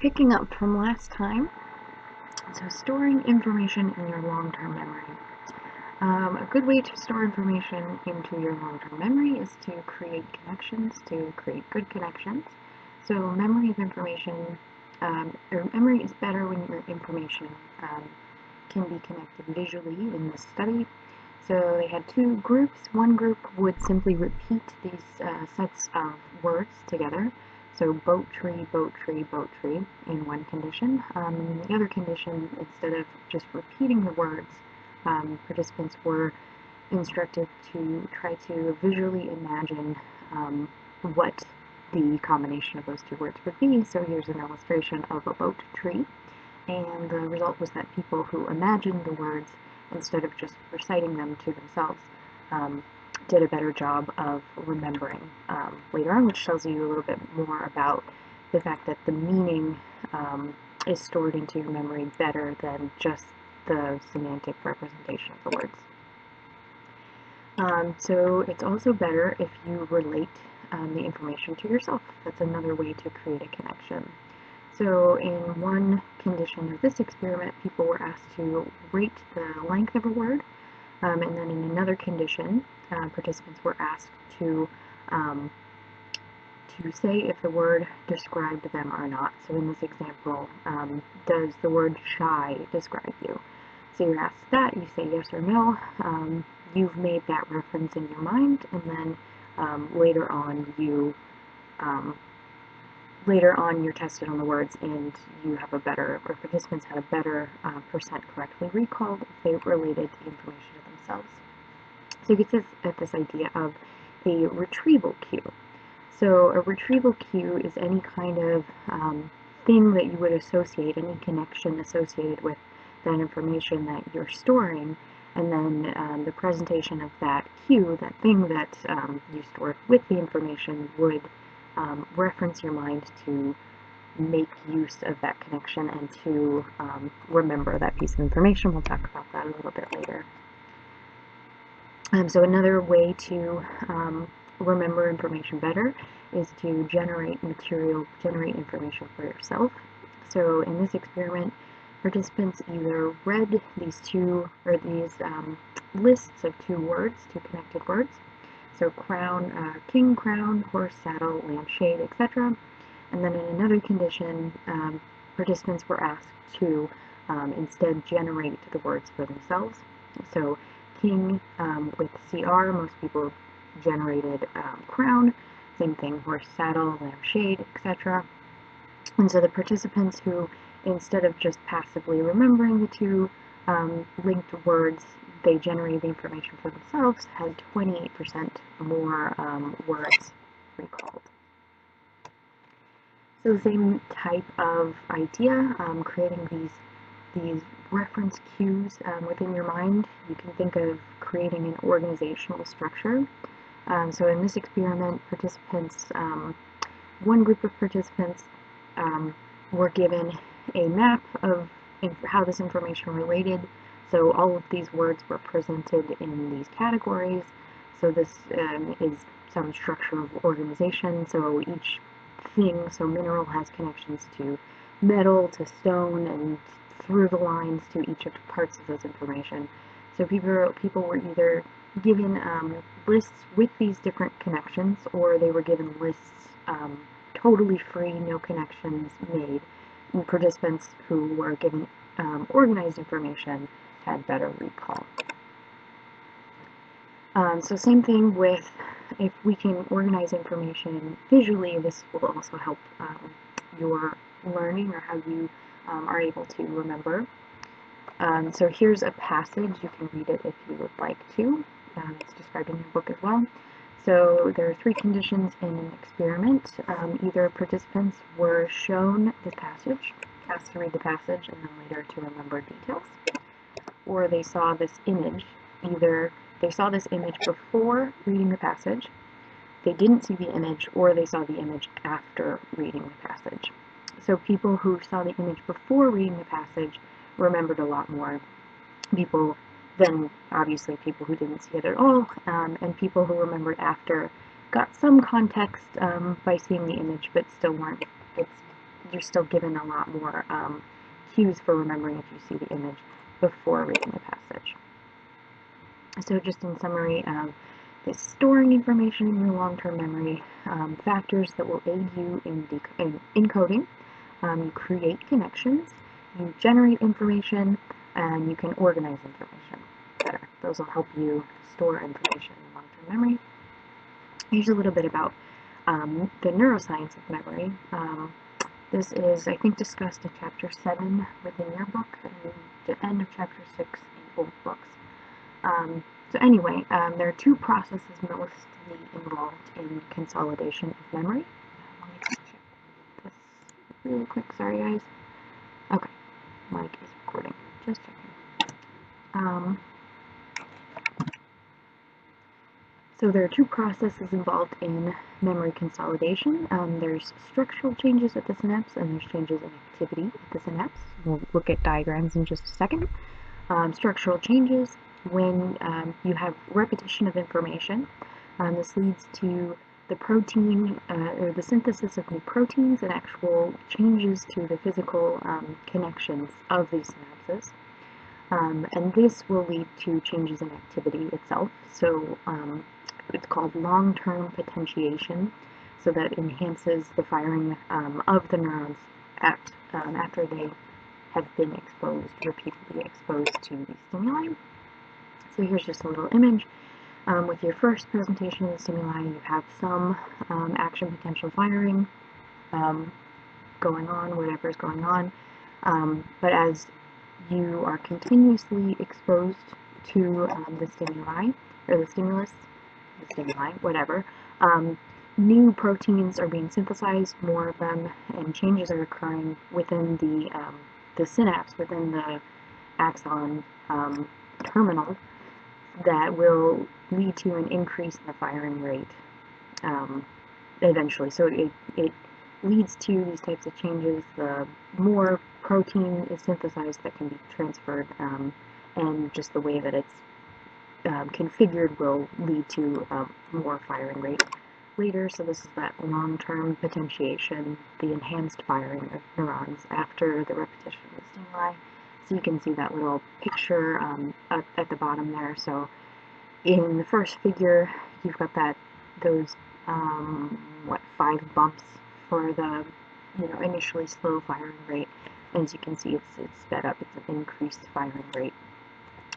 Picking up from last time, so storing information in your long-term memory. A good way to store information into your long-term memory is to create connections, to create good connections. So memory of information, or memory is better when your information can be connected visually in this study. So they had two groups. One group would simply repeat these sets of words together. So boat tree, boat tree, boat tree in one condition. In the other condition, instead of just repeating the words, participants were instructed to try to visually imagine what the combination of those two words would be. So here's an illustration of a boat tree. And the result was that people who imagined the words instead of just reciting them to themselves did a better job of remembering later on, which tells you a little bit more about the fact that the meaning is stored into your memory better than just the semantic representation of the words. So it's also better if you relate the information to yourself. That's another way to create a connection. So in one condition of this experiment, people were asked to rate the length of a word, and then in another condition, participants were asked to say if the word described them or not. So in this example, does the word shy describe you? So you're asked that, you say yes or no, you've made that reference in your mind, and then later on you're tested on the words and you have a better, or participants had a better percent correctly recalled if they related the information to themselves. So it gets us at this idea of a retrieval cue. So a retrieval cue is any kind of thing that you would associate, any connection associated with that information that you're storing, and then the presentation of that cue, that thing that you stored with the information, would reference your mind to make use of that connection and to remember that piece of information. We'll talk about that a little bit later. So another way to remember information better is to generate information for yourself. So in this experiment, participants either read these lists of two words, two connected words. So crown, king, crown, horse, saddle, lampshade, etc. And then in another condition, participants were asked to instead generate the words for themselves. So king with CR, most people generated crown, same thing, horse, saddle, lampshade, etc. And so the participants who, instead of just passively remembering the two linked words, they generated the information for themselves, had 28% more words recalled. So the same type of idea, creating these reference cues within your mind. You can think of creating an organizational structure. So in this experiment, one group of participants were given a map of how this information related. So all of these words were presented in these categories. So this is some structure of organization. So each thing, so mineral has connections to metal, to stone, and through the lines to each of the parts of this information. So people were either given lists with these different connections, or they were given lists totally free, no connections made. And participants who were given organized information had better recall. So same thing with, if we can organize information visually, this will also help your learning, or how you are able to remember. So here's a passage. You can read it if you would like to. It's described in your book as well. So there are three conditions in an experiment. Either participants were shown this passage, asked to read the passage, and then later to remember details, or they saw this image. Either they saw this image before reading the passage, they didn't see the image, or they saw the image after reading the passage. So people who saw the image before reading the passage remembered a lot more than obviously people who didn't see it at all, and people who remembered after got some context by seeing the image, but still weren't. It's you're still given a lot more cues for remembering if you see the image before reading the passage. So just in summary, is storing information in your long-term memory, factors that will aid you in encoding. You create connections, you generate information, and you can organize information better. Those will help you store information in long-term memory. Here's a little bit about the neuroscience of memory. This is, I think, discussed in Chapter 7 within your book, and the end of Chapter 6 in both books. So anyway, there are two processes mostly involved in consolidation of memory. Let me check this really quick. Sorry, guys. Okay, mic is recording. Just checking. So there are two processes involved in memory consolidation. There's structural changes at the synapse, and there's changes in activity at the synapse. We'll look at diagrams in just a second. Structural changes, when you have repetition of information, this leads to the protein or the synthesis of new proteins and actual changes to the physical connections of these synapses. And this will lead to changes in activity itself. So it's called long-term potentiation. So that enhances the firing of the neurons after they have been repeatedly exposed to the stimuli. So here's just a little image. With your first presentation of the stimuli, you have some action potential firing going on, whatever's going on. But as you are continuously exposed to the stimuli, or the stimulus, the stimuli, whatever, new proteins are being synthesized, more of them, and changes are occurring within the synapse, within the axon terminal, that will lead to an increase in the firing rate eventually. So it leads to these types of changes. The more protein is synthesized that can be transferred, and just the way that it's configured will lead to more firing rate later. So this is that long-term potentiation, the enhanced firing of neurons after the repetition of the stimuli. So you can see that little picture at the bottom there. So in the first figure, you've got those 5 bumps for the initially slow firing rate. And as you can see, it's sped up. It's an increased firing rate,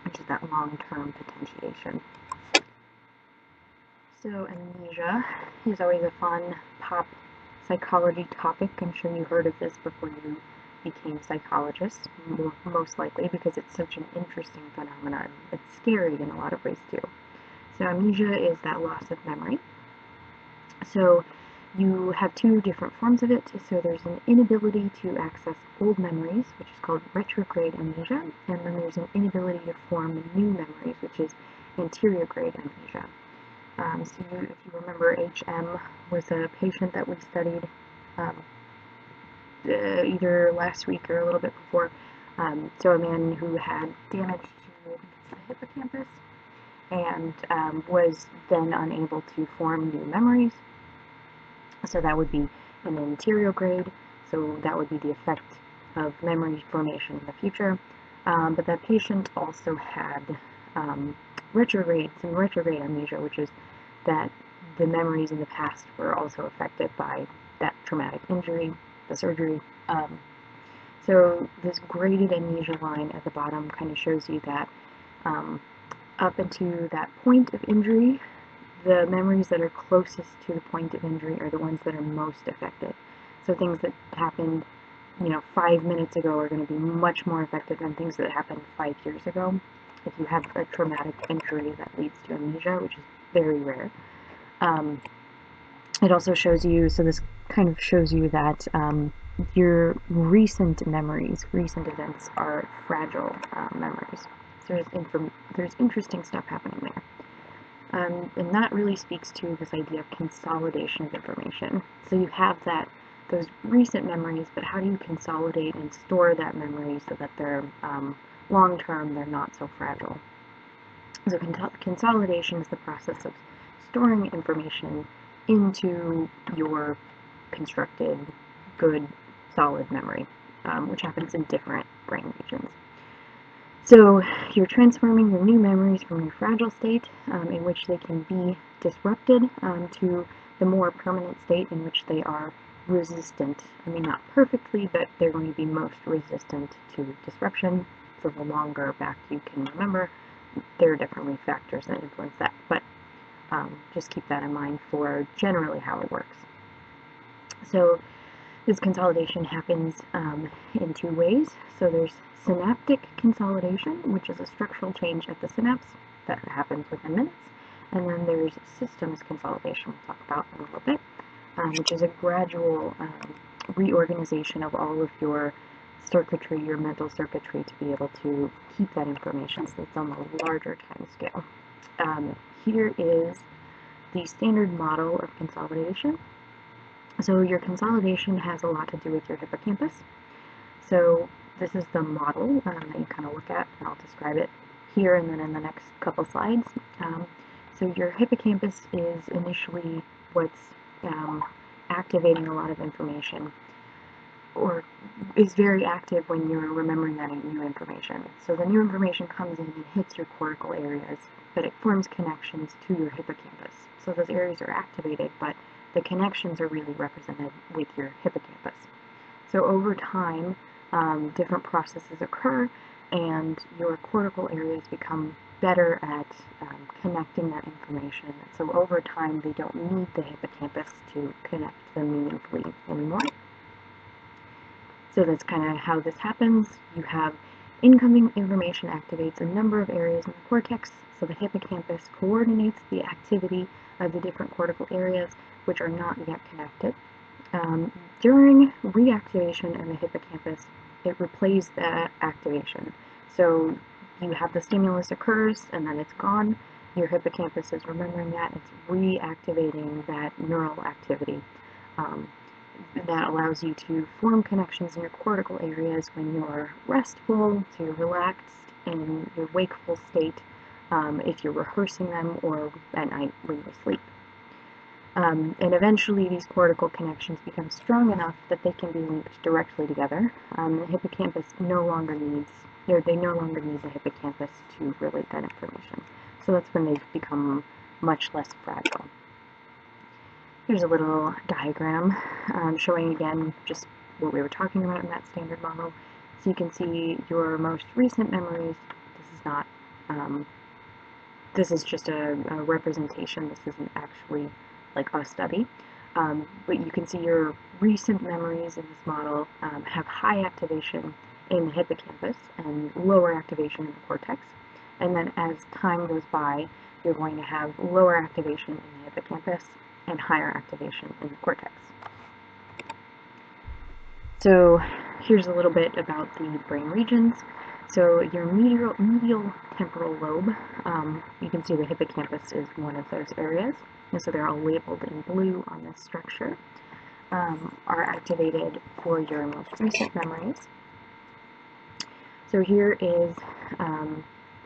which is that long-term potentiation. So amnesia is always a fun pop psychology topic. I'm sure you heard of this before you became psychologists, most likely, because it's such an interesting phenomenon. It's scary in a lot of ways too. So amnesia is that loss of memory. So you have two different forms of it. So there's an inability to access old memories, which is called retrograde amnesia, and then there's an inability to form new memories, which is anterograde amnesia. So if you remember, HM was a patient that we studied either last week or a little bit before. So a man who had damage to the hippocampus and was then unable to form new memories. So that would be an anterograde. So that would be the effect of memory formation in the future. But that patient also had retrograde amnesia, which is that the memories in the past were also affected by that traumatic injury, the surgery. So this graded amnesia line at the bottom kind of shows you that up into that point of injury, the memories that are closest to the point of injury are the ones that are most affected. So things that happened 5 minutes ago are going to be much more affected than things that happened 5 years ago, if you have a traumatic injury that leads to amnesia, which is very rare. It also shows you, so this kind of shows you that your recent memories, recent events, are fragile memories. So there's interesting stuff happening there. And that really speaks to this idea of consolidation of information. So you have those recent memories, but how do you consolidate and store that memory so that they're long-term, they're not so fragile? So consolidation is the process of storing information into your constructed, good solid memory, which happens in different brain regions. So you're transforming your new memories from your fragile state, in which they can be disrupted, to the more permanent state in which they are resistant. I mean, not perfectly, but they're going to be most resistant to disruption. So the longer back you can remember, there are definitely factors that influence that, but just keep that in mind for generally how it works. So this consolidation happens in two ways. So there's synaptic consolidation, which is a structural change at the synapse that happens within minutes. And then there's systems consolidation, we'll talk about in a little bit, which is a gradual reorganization of all of your circuitry, your mental circuitry, to be able to keep that information, so it's on a larger time scale. Here is the standard model of consolidation. So your consolidation has a lot to do with your hippocampus. So this is the model that you kind of look at, and I'll describe it here and then in the next couple slides. So your hippocampus is initially what's activating a lot of information, or is very active when you're remembering that new information. So the new information comes in and hits your cortical areas, but it forms connections to your hippocampus. So those areas are activated, but the connections are really represented with your hippocampus. So over time, different processes occur, and your cortical areas become better at connecting that information. So over time, they don't need the hippocampus to connect them meaningfully anymore. So that's kind of how this happens. You have incoming information activates a number of areas in the cortex, so the hippocampus coordinates the activity of the different cortical areas which are not yet connected. During reactivation of the hippocampus, it replays that activation. So you have the stimulus occurs and then it's gone. Your hippocampus is remembering that, it's reactivating that neural activity. That allows you to form connections in your cortical areas when you're restful, so you're relaxed in your wakeful state, if you're rehearsing them, or at night when you sleep. And eventually these cortical connections become strong enough that they can be linked directly together. The hippocampus no longer needs, or they no longer need the hippocampus to relate that information. So that's when they become much less fragile. Here's a little diagram showing again just what we were talking about in that standard model. So you can see your most recent memories. This is not, this is just a representation. This isn't actually like a study. But you can see your recent memories in this model have high activation in the hippocampus and lower activation in the cortex. And then as time goes by, you're going to have lower activation in the hippocampus and higher activation in the cortex. So here's a little bit about the brain regions. So your medial temporal lobe, you can see the hippocampus is one of those areas, and so they're all labeled in blue on this structure, are activated for your most recent memories. So here is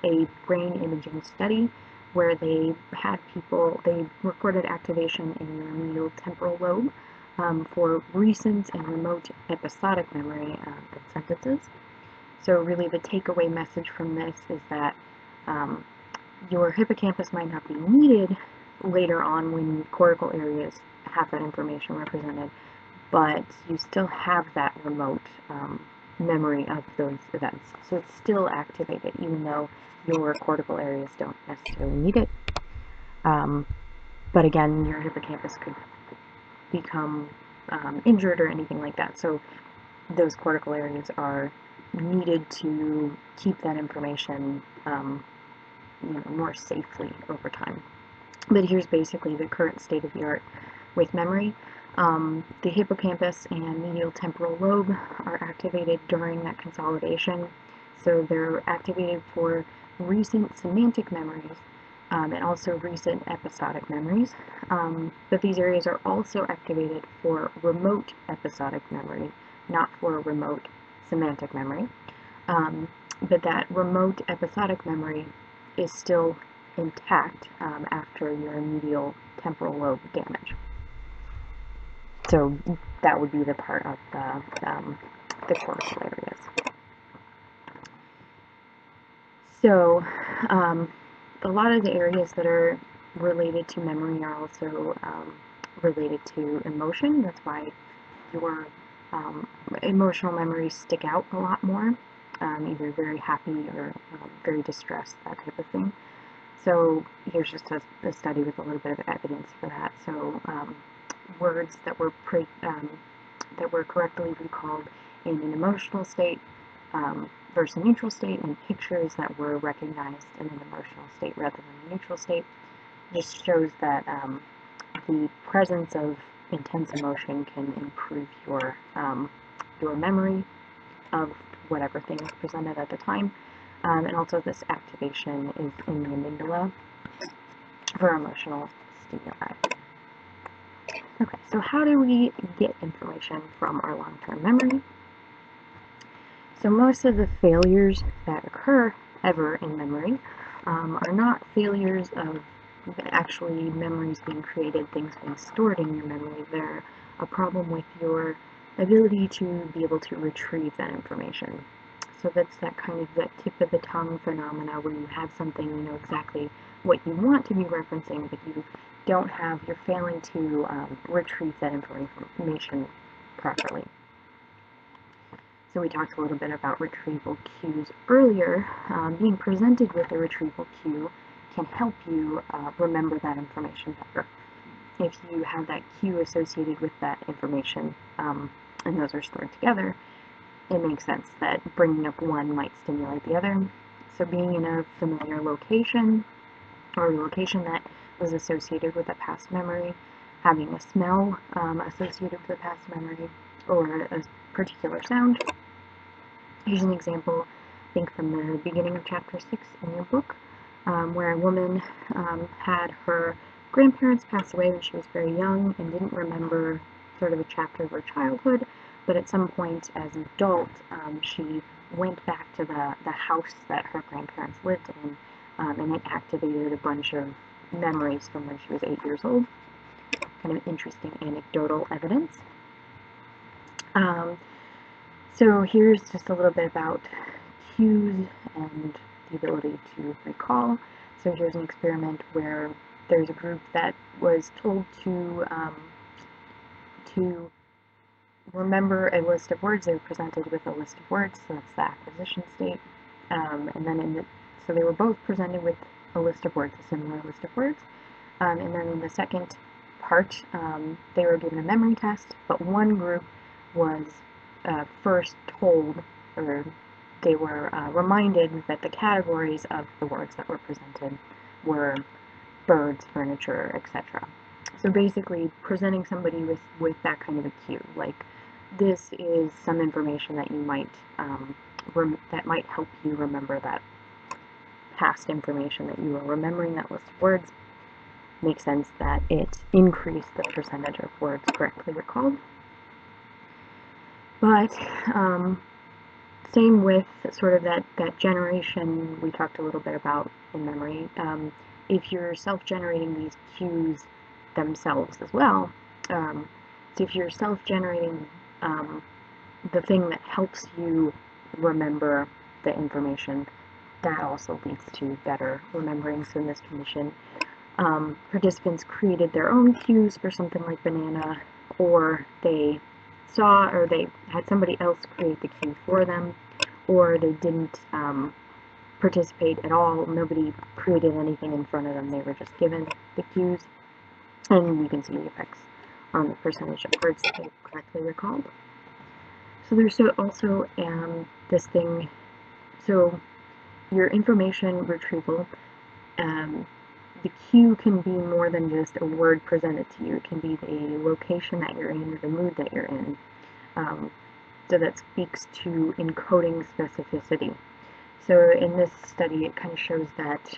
a brain imaging study where they had people, they recorded activation in your medial temporal lobe for recent and remote episodic memory of sentences. So really the takeaway message from this is that your hippocampus might not be needed later on when cortical areas have that information represented, but you still have that remote memory of those events. So it's still activated even though your cortical areas don't necessarily need it. But again, your hippocampus could become injured or anything like that. So those cortical areas are needed to keep that information more safely over time. But here's basically the current state of the art with memory. The hippocampus and medial temporal lobe are activated during that consolidation. So they're activated for recent semantic memories and also recent episodic memories. But these areas are also activated for remote episodic memory, not for remote semantic memory. But that remote episodic memory is still intact after your medial temporal lobe damage. So that would be the part of the cortical areas. So a lot of the areas that are related to memory are also related to emotion. That's why your emotional memories stick out a lot more, either very happy or very distressed, that type of thing. So here's just a study with a little bit of evidence for that. So words that were correctly recalled in an emotional state versus a neutral state, and pictures that were recognized in an emotional state rather than a neutral state, just shows that the presence of intense emotion can improve your memory of whatever thing is presented at the time. And also this activation is in the amygdala for emotional stimuli. Okay, so how do we get information from our long-term memory? So most of the failures that occur ever in memory are not failures of actually memories being created, things being stored in your memory. They're a problem with your ability to be able to retrieve that information. So that's that kind of that tip of the tongue phenomena where you have something, you know exactly what you want to be referencing, but you're failing to retrieve that information properly. So we talked a little bit about retrieval cues earlier. Being presented with a retrieval cue can help you remember that information better. If you have that cue associated with that information, and those are stored together, it makes sense that bringing up one might stimulate the other. So being in a familiar location, or a location that was associated with a past memory, having a smell associated with a past memory, or a particular sound. Here's an example, I think from the beginning of chapter 6 in your book, where a woman had her grandparents pass away when she was very young and didn't remember sort of a chapter of her childhood, but at some point as an adult, she went back to the house that her grandparents lived in, and it activated a bunch of memories from when she was 8 years old. Kind of interesting anecdotal evidence. So here's just a little bit about cues and the ability to recall. So here's an experiment where there's a group that was told to remember a list of words. They were presented with a list of words, so that's the acquisition state. And then so they were both presented with a list of words, a similar list of words. And then in the second part, they were given a memory test, but one group was first told, or they were reminded that the categories of the words that were presented were birds, furniture, etc. So basically presenting somebody with that kind of a cue, like this is some information that you might that might help you remember that past information that you are remembering, that list of words. Makes sense that it increased the percentage of words correctly recalled. But same with sort of that generation we talked a little bit about in memory. If you're self-generating these cues themselves as well, so if you're self-generating the thing that helps you remember the information, that also leads to better remembering. So in this condition, participants created their own cues for something like banana, or they saw or they had somebody else create the cue for them, or they didn't participate at all. Nobody created anything in front of them. They were just given the cues, and you can see the effects on the percentage of words they correctly recalled. So there's also this thing, so your information retrieval, the cue can be more than just a word presented to you. It can be the location that you're in or the mood that you're in. So that speaks to encoding specificity. So in this study, it kind of shows that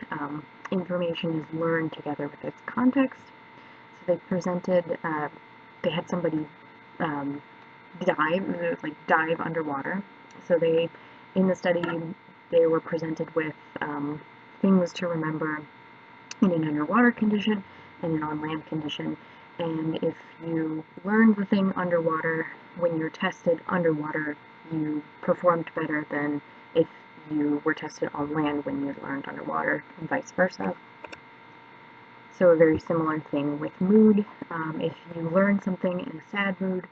information is learned together with its context. So they presented, they had somebody dive underwater. So in the study, they were presented with things to remember in an underwater condition and an on-land condition, And if you learned the thing underwater, when you're tested underwater, you performed better than if you were tested on land when you learned underwater, and vice versa. So a very similar thing with mood. If you learn something in a sad mood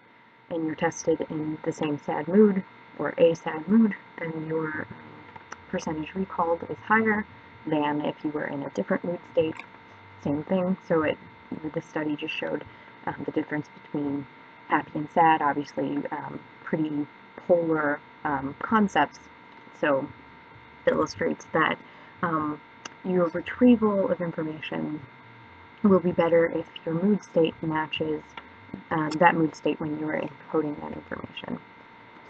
and you're tested in the same sad mood or a sad mood, then your percentage recalled is higher than if you were in a different mood state. Same thing. So the study just showed the difference between happy and sad. Obviously, pretty polar concepts. So it illustrates that your retrieval of information will be better if your mood state matches that mood state when you are encoding that information.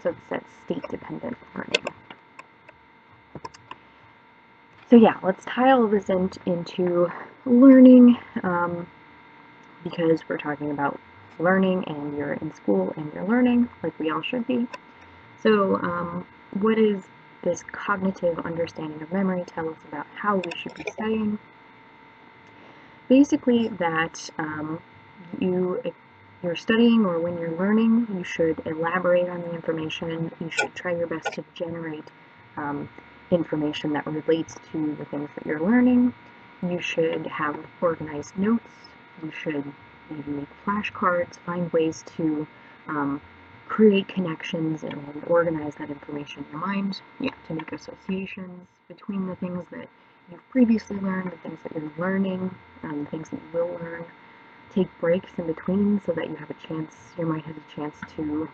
So it's that state-dependent learning. So yeah, let's tie all this into learning, because we're talking about learning and you're in school and you're learning, like we all should be. So what is this cognitive understanding of memory tell us about how we should be studying? Basically that if you're studying or when you're learning, you should elaborate on the information. You should try your best to generate information that relates to the things that you're learning. You should have organized notes. You should maybe make flashcards, find ways to create connections and organize that information in your mind. Yeah, to make associations between the things that you've previously learned, the things that you're learning, the things that you will learn. Take breaks in between so that you have a chance, your mind has a chance to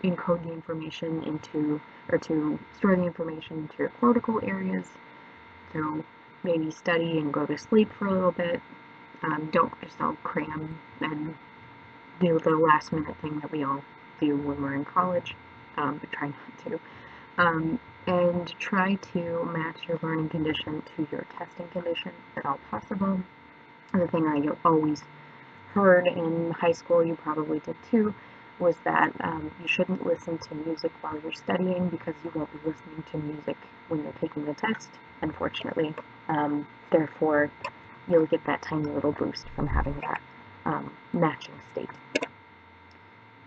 encode the information into, or to store the information into your cortical areas. So maybe study and go to sleep for a little bit. Don't just all cram and do the last minute thing that we all do when we're in college, but try not to. And try to match your learning condition to your testing condition if at all possible. The thing I always heard in high school, you probably did too, was that you shouldn't listen to music while you're studying because you won't be listening to music when you're taking the test, unfortunately. Therefore, you'll get that tiny little boost from having that matching state.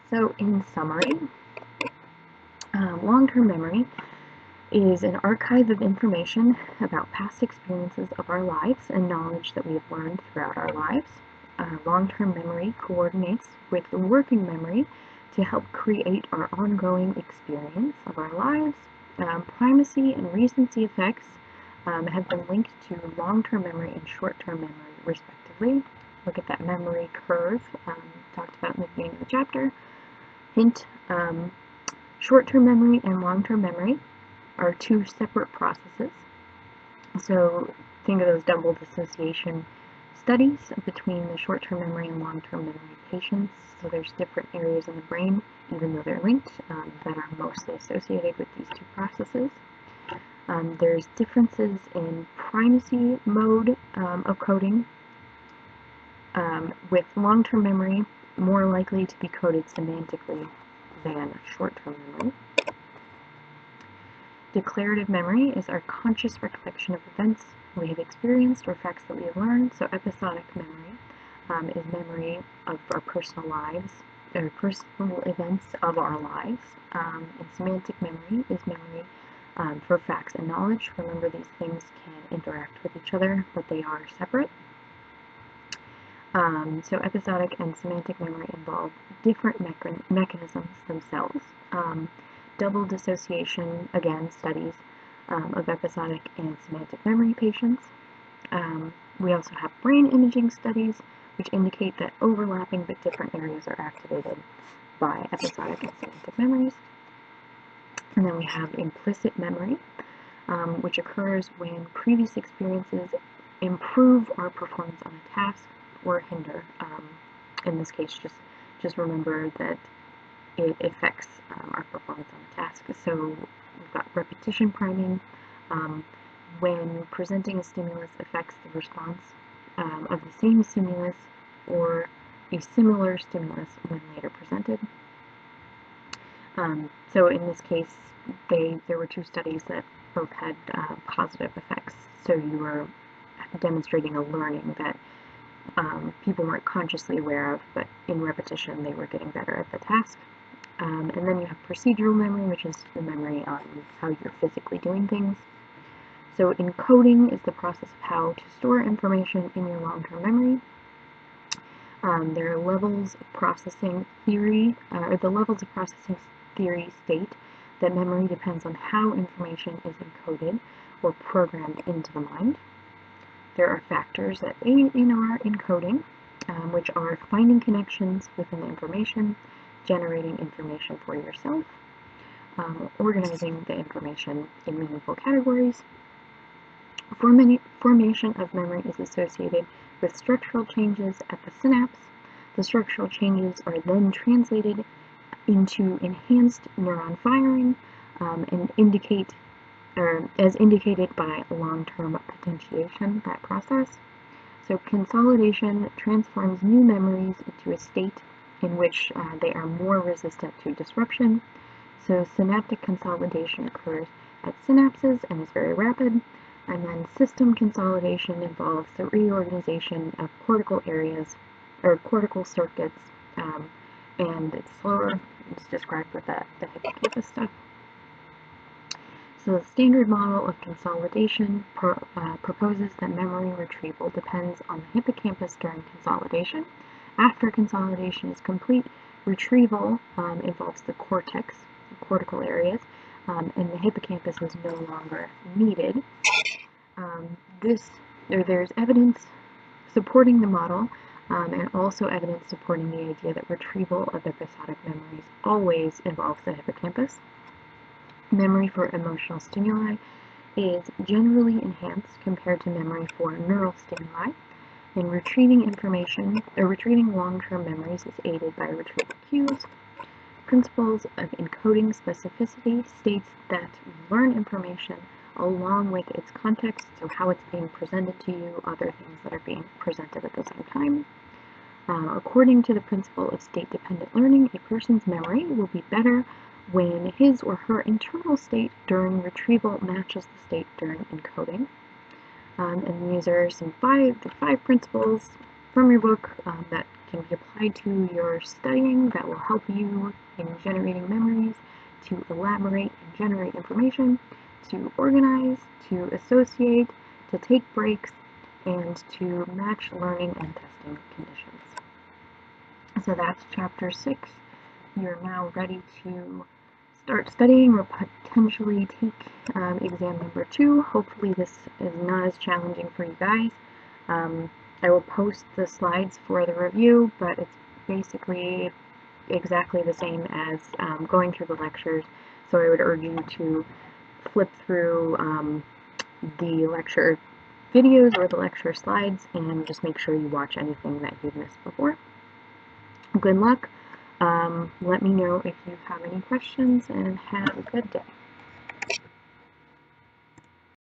So in summary, long-term memory is an archive of information about past experiences of our lives and knowledge that we have learned throughout our lives. Long-term memory coordinates with the working memory to help create our ongoing experience of our lives. Primacy and recency effects have been linked to long-term memory and short-term memory, respectively. Look at that memory curve talked about in the beginning of the chapter. Hint, short-term memory and long-term memory are two separate processes. So think of those double dissociation studies between the short-term memory and long-term memory patients. So there's different areas in the brain, even though they're linked, that are mostly associated with these two processes. There's differences in primacy mode of coding, with long-term memory more likely to be coded semantically than short-term memory. Declarative memory is our conscious recollection of events we have experienced or facts that we have learned. So episodic memory is memory of our personal lives, or personal events of our lives. And semantic memory is memory for facts and knowledge. Remember, these things can interact with each other, but they are separate. So episodic and semantic memory involve different mechanisms themselves. Double dissociation, again, studies of episodic and semantic memory patients. We also have brain imaging studies, which indicate that overlapping but different areas are activated by episodic and semantic memories. And then we have implicit memory, which occurs when previous experiences improve our performance on a task or hinder. In this case, just remember that it affects our performance on the task. So we've got repetition priming. When presenting a stimulus affects the response of the same stimulus or a similar stimulus when later presented. So in this case, there were two studies that both had positive effects. So you were demonstrating a learning that people weren't consciously aware of, but in repetition they were getting better at the task. And then you have procedural memory, which is the memory on how you're physically doing things. So encoding is the process of how to store information in your long-term memory. There are levels of processing theory, or the levels of processing theory state that memory depends on how information is encoded or programmed into the mind. There are factors that aid in our encoding, which are finding connections within the information, generating information for yourself, organizing the information in meaningful categories. Formation of memory is associated with structural changes at the synapse. The structural changes are then translated into enhanced neuron firing and as indicated by long-term potentiation, that process. So consolidation transforms new memories into a state in which they are more resistant to disruption. So synaptic consolidation occurs at synapses and is very rapid. And then system consolidation involves the reorganization of cortical areas or cortical circuits, and it's slower. It's described with the hippocampus stuff. So the standard model of consolidation proposes that memory retrieval depends on the hippocampus during consolidation. After consolidation is complete, retrieval involves the cortex, the cortical areas, and the hippocampus is no longer needed. There's evidence supporting the model, and also evidence supporting the idea that retrieval of episodic memories always involves the hippocampus. Memory for emotional stimuli is generally enhanced compared to memory for neural stimuli, and retrieving long-term memories is aided by retrieval cues. Principles of encoding specificity states that you learn information along with its context, so how it's being presented to you, other things that are being presented at the same time. According to the principle of state-dependent learning, a person's memory will be better when his or her internal state during retrieval matches the state during encoding. And these are the five principles from your book that can be applied to your studying that will help you in generating memories, to elaborate and generate information, to organize, to associate, to take breaks, and to match learning and testing conditions. So that's chapter 6. You're now ready to start studying or potentially take exam number 2. Hopefully this is not as challenging for you guys. I will post the slides for the review, but it's basically exactly the same as going through the lectures, so I would urge you to flip through the lecture videos or the lecture slides and just make sure you watch anything that you've missed before. Good luck. Let me know if you have any questions, and have a good day.